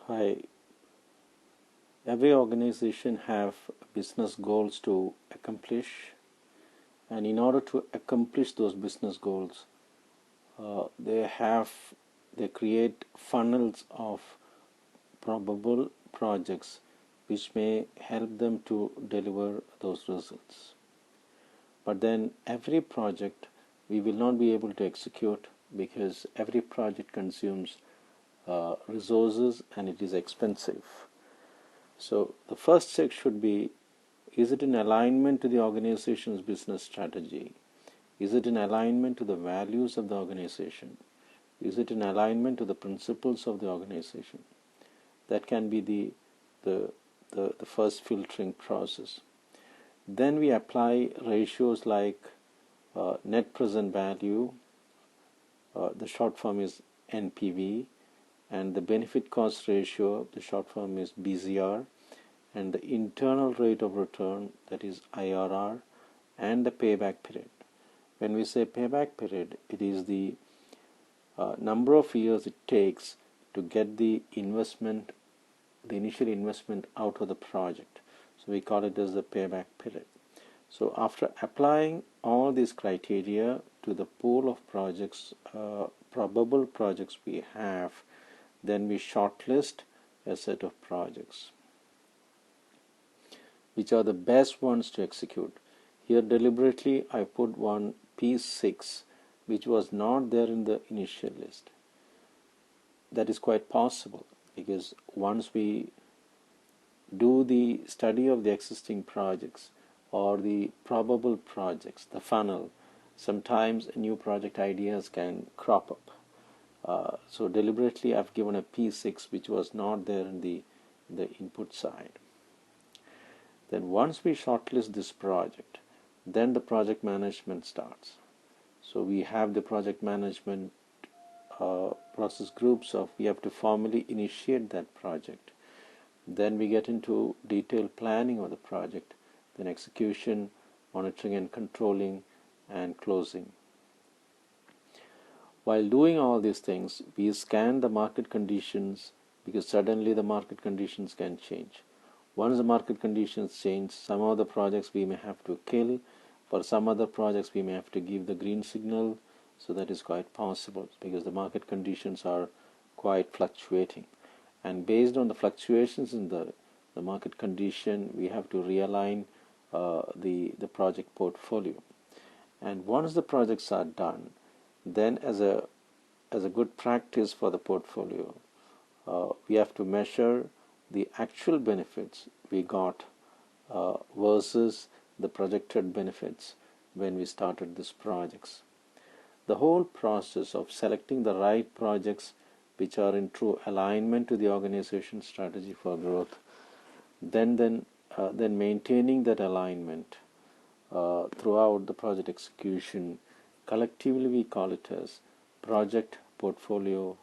Hi. Every organization have business goals to accomplish, and in order to accomplish those business goals, they create funnels of probable projects which may help them to deliver those results. But then every project we will not be able to execute because every project consumes resources and it is expensive. So the first check should be, is it in alignment to the organization's business strategy? Is it in alignment to the values of the organization? Is it in alignment to the principles of the organization? That can be the first filtering process. Then we apply ratios like net present value, the short form is NPV, and the benefit cost ratio, the short form is BCR, and the internal rate of return, that is IRR, and the payback period. When we say payback period, it is the number of years it takes to get the investment, the initial investment out of the project. So we call it as the payback period. So after applying all these criteria to the pool of projects, probable projects we have, then we shortlist a set of projects which are the best ones to execute. Here deliberately I put one P6 which was not there in the initial list. That is quite possible because once we do the study of the existing projects or the probable projects, the funnel, sometimes new project ideas can crop up. So deliberately I've given a P6 which was not there in the input side. Then once we shortlist this project, then the project management starts. So we have the project management process groups of we have to formally initiate that project. Then we get into detailed planning of the project, then execution, monitoring and controlling, and closing. While doing all these things, we scan the market conditions because suddenly the market conditions can change. Once the market conditions change, some of the projects we may have to kill. For some other projects we may have to give the green signal. So that is quite possible because the market conditions are quite fluctuating. And based on the fluctuations in the market condition, we have to realign the project portfolio. And once the projects are done, then as a good practice for the portfolio, we have to measure the actual benefits we got versus the projected benefits when we started these projects. The whole process of selecting the right projects which are in true alignment to the organization's strategy for growth, then maintaining that alignment throughout the project execution, collectively we call it as project portfolio